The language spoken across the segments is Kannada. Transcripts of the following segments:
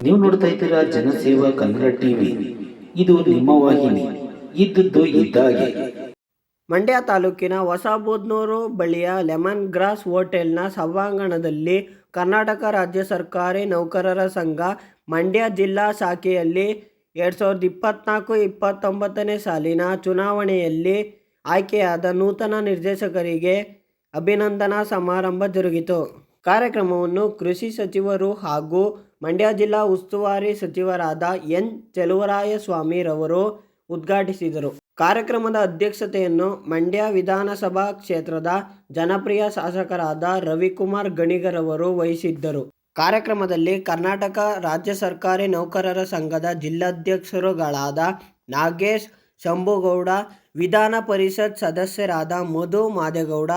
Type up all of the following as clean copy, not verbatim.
ನೀವು ನೋಡ್ತಾ ಇದ್ದೀರಾ ಜನಸೇವಾ ಕನ್ನಡ ಟಿವಿ. ಇದು ನಿಮ್ಮ ವಾಹಿನಿ. ಇದ್ದದ್ದು ಇದ್ದಾಗೆ. ಮಂಡ್ಯ ತಾಲೂಕಿನ ಹೊಸಬೂದ್ನೂರು ಬಳಿಯ ಲೆಮನ್ ಗ್ರಾಸ್ ಹೋಟೆಲ್ನ ಸಭಾಂಗಣದಲ್ಲಿ ಕರ್ನಾಟಕ ರಾಜ್ಯ ಸರ್ಕಾರಿ ನೌಕರರ ಸಂಘ ಮಂಡ್ಯ ಜಿಲ್ಲಾ ಶಾಖೆಯಲ್ಲಿ 2024-29 ಸಾಲಿನ ಚುನಾವಣೆಯಲ್ಲಿ ಆಯ್ಕೆಯಾದ ನೂತನ ನಿರ್ದೇಶಕರಿಗೆ ಅಭಿನಂದನಾ ಸಮಾರಂಭ ಜರುಗಿತು. ಕಾರ್ಯಕ್ರಮವನ್ನು ಕೃಷಿ ಸಚಿವರು ಹಾಗೂ ಮಂಡ್ಯ ಜಿಲ್ಲಾ ಉಸ್ತುವಾರಿ ಸಚಿವರಾದ ಎನ್. ಚೆಲುವರಾಯಸ್ವಾಮಿ ರವರು ಉದ್ಘಾಟಿಸಿದರು. ಕಾರ್ಯಕ್ರಮದ ಅಧ್ಯಕ್ಷತೆಯನ್ನು ಮಂಡ್ಯ ವಿಧಾನಸಭಾ ಕ್ಷೇತ್ರದ ಜನಪ್ರಿಯ ಶಾಸಕರಾದ ರವಿಕುಮಾರ್ ಗಣಿಗರವರು ವಹಿಸಿದ್ದರು. ಕಾರ್ಯಕ್ರಮದಲ್ಲಿ ಕರ್ನಾಟಕ ರಾಜ್ಯ ಸರ್ಕಾರಿ ನೌಕರರ ಸಂಘದ ಜಿಲ್ಲಾಧ್ಯಕ್ಷರುಗಳಾದ ನಾಗೇಶ್ ಶಂಭುಗೌಡ, ವಿಧಾನ ಪರಿಷತ್ ಸದಸ್ಯರಾದ ಮಧು ಮಾದೇಗೌಡ,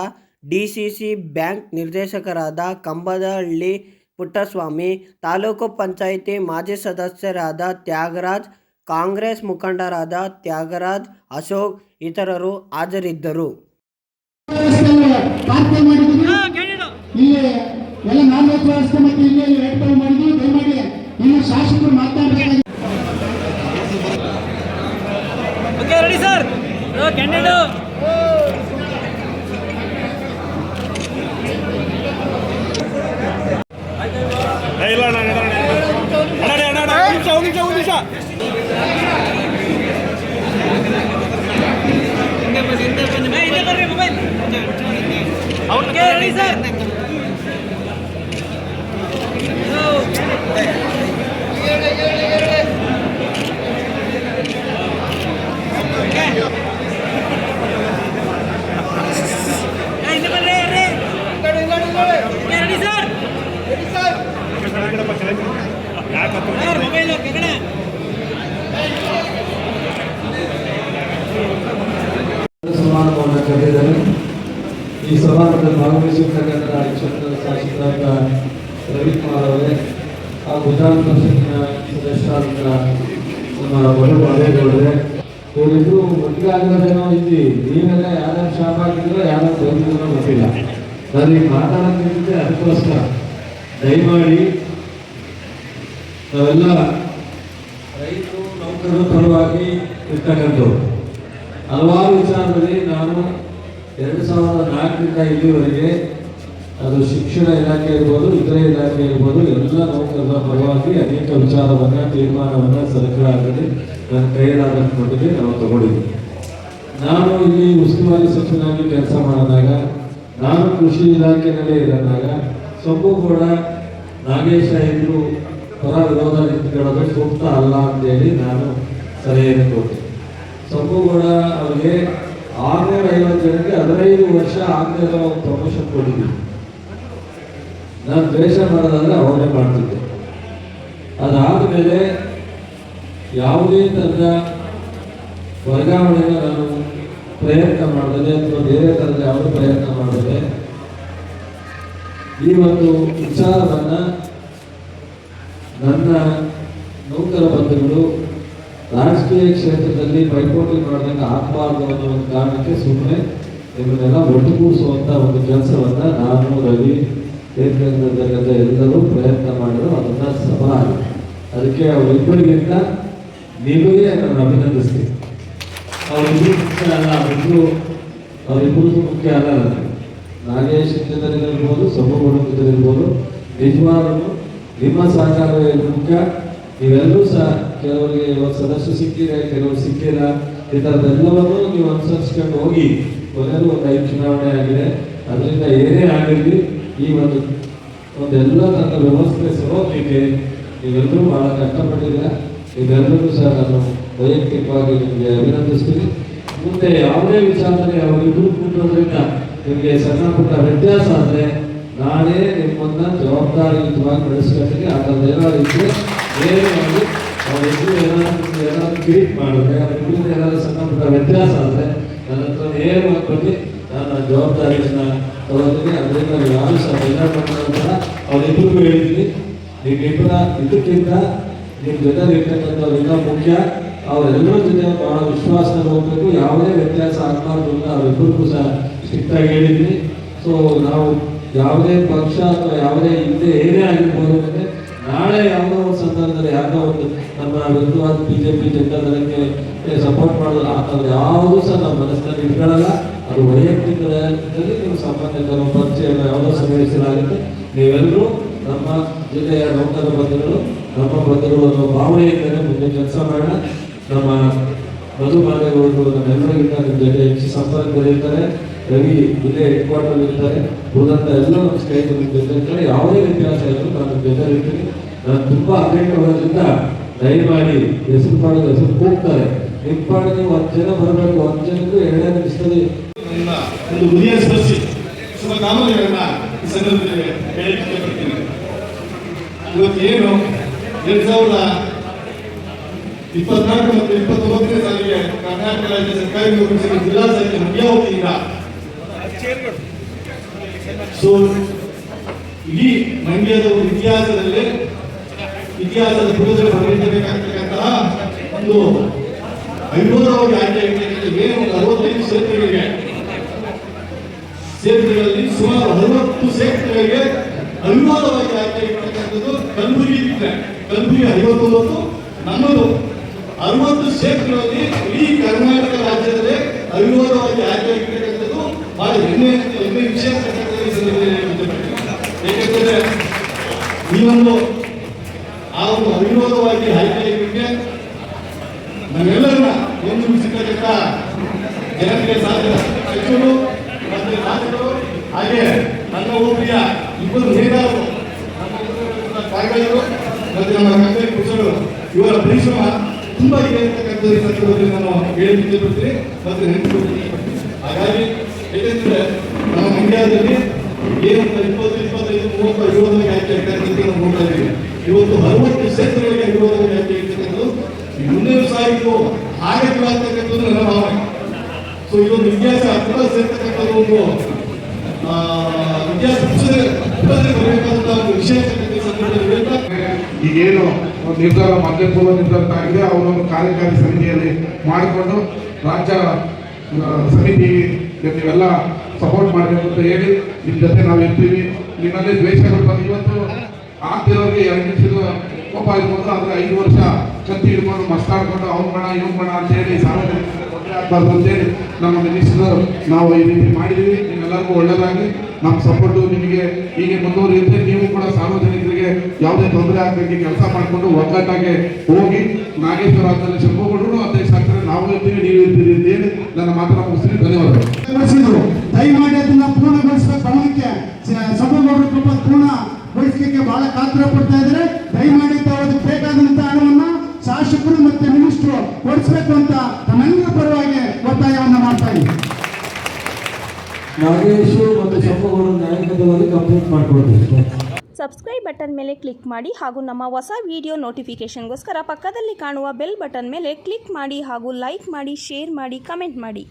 ಡಿಸಿಸಿ ಬ್ಯಾಂಕ್ ನಿರ್ದೇಶಕರಾದ ಕಂಬದಹಳ್ಳಿ ಪುಟ್ಟಸ್ವಾಮಿ, ತಾಲೂಕು ಪಂಚಾಯಿತಿ ಮಾಜಿ ಸದಸ್ಯರಾದ ತ್ಯಾಗರಾಜ್, ಕಾಂಗ್ರೆಸ್ ಮುಖಂಡರಾದ ತ್ಯಾಗರಾಜ್, ಅಶೋಕ್ ಇತರರು ಹಾಜರಿದ್ದರು. ಸಮಾರಂಭವನ್ನು ಕರೆದಿದ್ದಾರೆ. ಈ ಸಮಾರಂಭದಲ್ಲಿ ಭಾಗವಹಿಸಿರ್ತಕ್ಕಂಥ ಕ್ಷೇತ್ರದ ಶಾಸಕರಾದ ರವಿಕುಮಾರ್ ಅವರೇ ಹಾಗೂ ವಿಧಾನ ಪರಿಷತ್ತಿನ ಸದಸ್ಯರಾದ ನಮ್ಮ ಮಧು ಮಾದೇಗೌಡರೇ, ಇವರಿಗೂ ಒಟ್ಟಿಗೆ ಆಗಿರೋದೇನೋ ಇಲ್ಲಿ ನೀವೆಲ್ಲ ಯಾರ್ಯಾರು ಶಾಪ್ ಆಗಿದ್ರೋ ಯಾರು ಬಂದಿದ್ರೋ ಗೊತ್ತಿಲ್ಲ. ನಾನು ಈಗ ಮಾತಾಡೋದಿದ್ದೆ ಅದಕ್ಕೋಸ್ಕರ ದಯಮಾಡಿ ನಾವೆಲ್ಲ ರೈತರು ನೌಕರರ ಪರವಾಗಿ ಇರ್ತಕ್ಕಂಥವ್ರು. ಹಲವಾರು ವಿಚಾರದಲ್ಲಿ ನಾನು 2004ರಿಂದ ಇಲ್ಲಿವರೆಗೆ ಅದು ಶಿಕ್ಷಣ ಇಲಾಖೆ ಇರ್ಬೋದು, ಇತರೆ ಇಲಾಖೆ ಇರ್ಬೋದು, ಎಲ್ಲ ನೌಕರರ ಪರವಾಗಿ ಅನೇಕ ವಿಚಾರವನ್ನು ತೀರ್ಮಾನವನ್ನು ಸರ್ಕಾರದಲ್ಲಿ ನನ್ನ ಕೈಯಲ್ಲಾದ ಮಟ್ಟಿಗೆ ನಾವು ತಗೊಂಡಿದ್ವಿ. ನಾನು ಇಲ್ಲಿ ಉಸ್ತುವಾರಿ ಸಚಿವನಾಗಿ ಕೆಲಸ ಮಾಡಿದಾಗ, ನಾನು ಕೃಷಿ ಇಲಾಖೆಯಲ್ಲೇ ಇರೋದಾಗ ಸಂಪೂರ್ಣ ನಾಗೇಶ ಇದ್ರು ಪರ ವಿರೋಧ ನಿಂತ್ಕೊಳ್ಳೋದು ಸೂಕ್ತ ಅಲ್ಲ ಅಂತೇಳಿ ನಾನು ಸಲಹೆಯನ್ನು ಕೊಟ್ಟೆ. ಸಂಪೂರ್ಣ ಅವರಿಗೆ 650 ಜನಕ್ಕೆ 15 ವರ್ಷ ಆಗದೆ ಪ್ರಮೋಷನ್ ಕೊಟ್ಟಿದ್ವಿ. ನಾನು ದ್ವೇಷ ಮಾಡೋದಾದ್ರೆ ಅವರೇ ಮಾಡ್ತಿದ್ದೆ. ಅದಾದ ಮೇಲೆ ಯಾವುದೇ ಥರದ ವರ್ಗಾವಣೆಗೆ ನಾನು ಪ್ರಯತ್ನ ಮಾಡಿದೆ ಅಥವಾ ಬೇರೆ ಥರದ ಯಾವುದೇ ಪ್ರಯತ್ನ ಮಾಡಿದೆ. ಈ ಒಂದು ವಿಚಾರವನ್ನು ನನ್ನ ನೌಕರ ಬಂಧುಗಳು ರಾಜಕೀಯ ಕ್ಷೇತ್ರದಲ್ಲಿ ಪೈಪೋಟಿ ಮಾಡೋದಕ್ಕೆ ಆಗಬಾರ್ದು ಅನ್ನೋ ಒಂದು ಕಾರಣಕ್ಕೆ ಸುಮ್ಮನೆ ಇವನ್ನೆಲ್ಲ ಒಟ್ಟುಗೂಡಿಸುವಂಥ ಒಂದು ಕೆಲಸವನ್ನು ನಾನು, ರವಿ, ಕೇಂದ್ರದಿಂದ ಎಲ್ಲರೂ ಪ್ರಯತ್ನ ಮಾಡಿದ್ರು. ಅದನ್ನು ಸಫಲ ಆಗಿದೆ. ಅದಕ್ಕೆ ಅವರಿಬ್ಬರಿಗಿಂತ ನಿಮಗೆ ನಾನು ಅಭಿನಂದಿಸ್ತೀನಿ. ಅವರಿಬ್ಬರು ಮುಖ್ಯ ಅಲ್ಲ, ಅವರಿಬ್ಬರು ಮುಖ್ಯ ಅಲ್ಲ. ನನಗೆ ನಾಗೇಶ್ ಜೊತೆಲಿರ್ಬೋದು, ಸಮೂಹ ಜೊತೆಲಿರ್ಬೋದು, ನಿಜವಾಗ್ಲೂ ನಿಮ್ಮ ಸಹಕಾರವೇ ಮುಖ್ಯ. ನೀವೆಲ್ಲರೂ ಸಹ ಕೆಲವರಿಗೆ ಸದಸ್ಯರು ಸಿಕ್ಕಿದೆ, ಕೆಲವರು ಸಿಕ್ಕಿಲ್ಲ, ಈ ಥರದ್ದೆಲ್ಲವನ್ನೂ ನೀವು ಅನುಸರಿಸ್ಕೊಂಡು ಹೋಗಿ. ಕೊನೆಯಲ್ಲೂ ಒಂದು 5 ಚುನಾವಣೆ ಆಗಿದೆ. ಅದರಿಂದ ಏನೇ ಆಗಿರಲಿ ಈ ಒಂದೆಲ್ಲ ಥರದ ವ್ಯವಸ್ಥೆ ಸರೋಗಲಿಕ್ಕೆ ನೀವೆಲ್ಲರೂ ಬಹಳ ಕಷ್ಟಪಟ್ಟಿದ್ದೀರ. ನೀವೆಲ್ಲರೂ ಸಹ ನಾನು ವೈಯಕ್ತಿಕವಾಗಿ ನಿಮಗೆ ಅಭಿನಂದಿಸ್ತೀನಿ. ಮುಂದೆ ಯಾವುದೇ ವಿಚಾರದಲ್ಲಿ ಅವರಿಬ್ಬರು ಕೂಟೋದ್ರಿಂದ ನಿಮಗೆ ಸಣ್ಣ ಪುಟ್ಟ ವ್ಯತ್ಯಾಸ ಆದರೆ ನಾನೇ ನಿಮ್ಮನ್ನು ಜವಾಬ್ದಾರಿಯುತವಾಗಿ ನಡೆಸ್ಕೊಳ್ತೀನಿ. ಆ ಥರದ ಏನಾದ್ರು ಇದ್ದರೆ ನೇರವಾಗಿ ಅವರಿಬ್ಬರು ಏನಾದ್ರು ಟ್ವೀಟ್ ಮಾಡಿದ್ರೆ, ಅವರಿಬ್ಬರು ಏನಾದರೂ ಸಣ್ಣ ಪುಟ್ಟ ವ್ಯತ್ಯಾಸ ಆದರೆ ನನ್ನ ಹತ್ರ ನೇರವಾಗಿ ಬಂದು ನಾನು ಜವಾಬ್ದಾರಿಯನ್ನು ತಗೋತೀನಿ. ಅದರಿಂದ ಯಾರು ಸಹ ಬೇಜಾರು ಅವರಿಬ್ಬರಿಗೂ ಹೇಳಿದ್ದೀನಿ, ನಿಮ್ಮಿಬ್ಬರ ಇದಕ್ಕಿಂತ ನಿಮ್ಮ ಜೊತೆ ಇರ್ತಕ್ಕಂಥವ್ರು ಇನ್ನೂ ಮುಖ್ಯ. ಅವರೆಲ್ಲರ ಜೊತೆ ಬಹಳ ವಿಶ್ವಾಸದಲ್ಲಿ ಹೋಗಬೇಕು, ಯಾವುದೇ ವ್ಯತ್ಯಾಸ ಆಗಬಾರ್ದು ಅಂತ ಅವರಿಬ್ಬರಿಗೂ ಸಹ ಸ್ಟ್ರಿಕ್ಟಾಗಿ ಹೇಳಿದ್ವಿ. ಸೊ ನಾವು ಯಾವುದೇ ಪಕ್ಷ ಅಥವಾ ಯಾವುದೇ ಹಿಂದೆ ಏನೇ ಆಗಿರ್ಬೋದು ಅಂದರೆ ನಾಳೆ ಯಾವುದೋ ಒಂದು ಸಂದರ್ಭದಲ್ಲಿ ಯಾವುದೋ ಒಂದು ನಮ್ಮ ವಿರುದ್ಧವಾದ ಬಿಜೆಪಿ ಜನತಾದಳಕ್ಕೆ ಸಪೋರ್ಟ್ ಮಾಡೋದು ಅದು ಯಾವುದೂ ಸಹ ನಮ್ಮ ಮನಸ್ಸಿನಲ್ಲಿ ಇಟ್ಕೊಳ್ಳಲ್ಲ. ಅದು ವೈಯಕ್ತಿಕದಲ್ಲಿ ನೀವು ಸಾಮಾನ್ಯ ಪರಿಚಯ ಯಾವುದೋ ಸನ್ನಿವೇಶಗಳಾಗುತ್ತೆ. ನೀವೆಲ್ಲರೂ ನಮ್ಮ ಜಿಲ್ಲೆಯ ನೌಕರ ಬಂಧುಗಳು, ನಮ್ಮ ಬಂಧುಗಳು ಅನ್ನೋ ಭಾವನೆಯಿಂದಲೇ ಮುಂದೆ ಕೆಲಸ ಮಾಡೋಣ. ನಮ್ಮ ಮಧು ಮಾದೇಗೌಡರು ನಮ್ಮೆಲ್ಲರಿಗಿಂತ ನಿಮ್ಮ ಜೊತೆ ಹೆಚ್ಚು ಸಂಪರ್ಕದಲ್ಲಿರ್ತಾರೆ. ರವಿ ಇಲ್ಲೇ ಹೆಡ್ ಕ್ವಾರ್ಟರ್ ಇರ್ತಾರೆ. ಉಳಿದಂತ ಎಲ್ಲ ನಮ್ಮ ಸ್ನೇಹಿತರು ನಿಮ್ಮ ಜೊತೆ ಇರ್ತಾರೆ. ಯಾವುದೇ ವ್ಯತ್ಯಾಸ ಇದ್ರು ನಾನು ಜೊತೆ ಇರ್ತೀನಿ. ನಾನು ತುಂಬಾ ಅಪೇಕ್ಷೆಗಳಿಂದ ದಯಮಾಡಿ ಹೆಸರು ಪಾಡಿಗೆ ಹೆಸರು ಕೂಗ್ತಾರೆ. ನಿಮ್ಮ ಪಾಡಿಗೆ ನೀವು 10 ಜನ ಬರಬೇಕು. 10 ಜನಕ್ಕೂ 2 ನಿಮಿಷದಲ್ಲಿ ಒಂದು ಗುರಿಯ ಸ್ಪರ್ಶಿ ಶುಭಕಾಮನೆಗಳನ್ನ ಈ ಸಂದರ್ಭದಲ್ಲಿ ಹೇಳಲಿಕ್ಕೆ ಇಷ್ಟಪಡ್ತೀನಿ. ಇವತ್ತು ಏನು 2024 ಮತ್ತು 2029ನೇ ಸಾಲಿಗೆ ಕರ್ನಾಟಕ ರಾಜ್ಯ ಸರ್ಕಾರಿ ನೌಕರರ ಸಂಘ ಜಿಲ್ಲಾ ಸಂಘ ಮಂಡ್ಯ ವತಿಯಿಂದ ಇಡೀ ಮಂಡ್ಯದ ಒಂದು ಇತಿಹಾಸದ ಪುಟದಲ್ಲಿ ಬರೆಯಬೇಕಾಗ್ತಕ್ಕಂತಹ ಒಂದು ಅವಿರೋಧವಾಗಿ ಆಯ್ಕೆ ಏನು 65 ಕ್ಷೇತ್ರಗಳಲ್ಲಿ ಸುಮಾರು 60 ಕ್ಷೇತ್ರಗಳಿಗೆ ಅವಿರೋಧವಾಗಿ ಆಯ್ಕೆ ಇರ್ತಕ್ಕಂಥದ್ದು ಕಲಬುರಗಿ 59, ನಮ್ಮದು 60 ಕ್ಷೇತ್ರಗಳಲ್ಲಿ ಇಡೀ ಕರ್ನಾಟಕ ರಾಜ್ಯದಲ್ಲಿ ಅವಿರೋಧವಾಗಿ ಆಯ್ಕೆ ಇರ್ತಕ್ಕಂಥದ್ದು ಬಹಳ ಹೆಮ್ಮೆ ವಿಷಯ. ಏಕೆಂದರೆ ಈ ಒಂದು ಅವಿರೋಧವಾಗಿ ಆಯ್ಕೆ ನಮ್ಮೆಲ್ಲರನ್ನ ಒಂದುಗೂಡಿಸಿರ್ತಕ್ಕಂಥ ಜನತೆಗೆ ಸಾಧ್ಯ ಸಚಿವರು ಮತ್ತು ಶಾಸಕರು ಹಾಗೆ ನನ್ನ ಹೋಬಳಿಯ 2 ನೇತಾರರು, ಕಾರ್ಯಗಳು ಮತ್ತು ನಮ್ಮ ಕಂಪನಿ ಕುಶಲರು, ಇವರ ಪರಿಶ್ರಮ ತುಂಬಾ ಇದೆ ಅಂತಕ್ಕಂಥದ್ದು ಈ ಸಂದರ್ಭದಲ್ಲಿ ನಾನು ಹೇಳಲಿಕ್ಕೆ ಬರ್ತೀನಿ ಮತ್ತು ನೆನಪಿಸ್ತೀನಿ. ಹಾಗಾಗಿ ಏಕೆಂದರೆ ನಮ್ಮ ಮಂಡ್ಯದಲ್ಲಿ ಏನು 20, 25, 30 ಅವಿರೋಧವಾಗಿ ಆಯ್ಕೆ ಆಗ್ತಕ್ಕಂಥದ್ದು ನಾವು ನೋಡ್ತಾ ಇದ್ದೀವಿ. ಇವತ್ತು 60 ಕ್ಷೇತ್ರಗಳಿಗೆ ಅವಿರೋಧವಾಗಿ ಆಯ್ಕೆ ಇರ್ತಕ್ಕಂಥದ್ದು ಮುಂದಿನ ಸಾರಿಗೂ ಆಗಬೇಕಾಗ್ತಕ್ಕಂಥದ್ದು ನನ್ನ ಭಾವನೆ. ಸೊ ಇದೊಂದು ಇತಿಹಾಸ ತುಂಬಾ ಸೇರ್ತಕ್ಕಂಥದ್ದು ಒಂದು ಇತಿಹಾಸ ಬರಬೇಕಾದಂತಹ ಒಂದು ವಿಷಯ. ಈಗೇನು ನಿರ್ಧಾರ ಮಧ್ಯಪೂರ್ವ ನಿರ್ಧಾರ ಆಗಿದೆ, ಅವರೊಂದು ಕಾರ್ಯಕಾರಿ ಸಮಿತಿಯಲ್ಲಿ ಮಾಡಿಕೊಂಡು ರಾಜ್ಯ ಸಮಿತಿಗೆ ನೀವೆಲ್ಲ ಸಪೋರ್ಟ್ ಮಾಡಬೇಕು ಅಂತ ಹೇಳಿ ನಿಮ್ಮ ಜೊತೆ ನಾವು ಇರ್ತೀವಿ. ನಿಮ್ಮಲ್ಲಿ ದ್ವೇಷಗಳು ಬಂದು ಇವತ್ತು ಆಗ್ತಿರೋರಿಗೆ 2 ನಿಮಿಷದ ಕೋಪ ಇರ್ಬೋದು, ಆದರೆ 5 ವರ್ಷ ಕತ್ತಿ ಹಿಡ್ಕೊಂಡು ಮಸ್ತಾಡ್ಕೊಂಡು ಅವ್ನು ಬೇಡ ಇವ್ನು ಬೇಡ ಅಂತೇಳಿ ಸಾರ್ವಜನಿಕರಿಗೆ ತೊಂದರೆ ಆಗಬಾರ್ದು ಅಂತೇಳಿ ನಮ್ಮ ಮಿನಿಸ್ಟರ್ ನಾವು ಈ ರೀತಿ ಮಾಡಿದ್ದೀವಿ. ನಿಮ್ಮೆಲ್ಲರಿಗೂ ಒಳ್ಳೆಯದಾಗಿ ನಮ್ಮ ಸಪೋರ್ಟು ನಿಮಗೆ ಹೀಗೆ ಮುಂದುವರಿಯುತ್ತೆ. ನೀವು ಕೂಡ ಸಾರ್ವಜನಿಕರಿಗೆ ಯಾವುದೇ ತೊಂದರೆ ಆಗದಂಗೆ ಕೆಲಸ ಮಾಡಿಕೊಂಡು ಒಗ್ಗಟ್ಟಾಗಿ ಹೋಗಿ ನಾಗೇಶ್ವರ ಆದಲ್ಲಿ ಶಂಭುಗೌಡರು ಅಧ್ಯಕ್ಷ ಆಗ್ತಾರೆ, ನಾವು ಇರ್ತೀವಿ, ನೀವು ಇರ್ತೀರಿ ಅಂತ ಹೇಳಿ ನನ್ನ ಮಾತನ್ನು ಮುಗಿಸ್ತೀನಿ. ಧನ್ಯವಾದಗಳು. ದಯಮಾಡಿ ಅದನ್ನ ಪೂರ್ಣಗೊಳಿಸಬೇಕು. ಗಮನಕ್ಕೆ ಶಂಭುಗೌಡರು ತುಂಬ ಪೂರ್ಣಗೊಳಿಸಲಿಕ್ಕೆ ಬಹಳ ಕಾತರ ಪಡ್ತಾ ಇದ್ದಾರೆ. ದಯಮಾಡಿ ಅದಕ್ಕೆ ಬೇಕಾದಂತಹ ಹಣವನ್ನ ಶಾಸಕರು ಮತ್ತೆ ಮಿನಿಸ್ಟ್ರು ಕೊಡಿಸಬೇಕು ಅಂತ ನಮ್ಮೆಲ್ಲರ ಪರವಾಗಿ ಒತ್ತಾಯವನ್ನ ಮಾಡ್ತಾ ಇದ್ದೀವಿ. ನಾಗೇಶು ಮತ್ತು ಶಂಭುಗೌಡರು ನ್ಯಾಯಬದ್ಧವಾಗಿ ಕಂಪ್ಲೀಟ್ ಮಾಡಿಕೊಡ್ತೀವಿ. ಸಬ್ಸ್ಕ್ರೈಬ್ ಬಟನ್ ಮೇಲೆ ಕ್ಲಿಕ್ ಮಾಡಿ ಹಾಗೂ ನಮ್ಮ ಹೊಸ ವಿಡಿಯೋ ನೋಟಿಫಿಕೇಷನ್ಗೋಸ್ಕರ ಪಕ್ಕದಲ್ಲಿ ಕಾಣುವ ಬೆಲ್ ಬಟನ್ ಮೇಲೆ ಕ್ಲಿಕ್ ಮಾಡಿ ಹಾಗೂ ಲೈಕ್ ಮಾಡಿ, ಶೇರ್ ಮಾಡಿ, ಕಮೆಂಟ್ ಮಾಡಿ.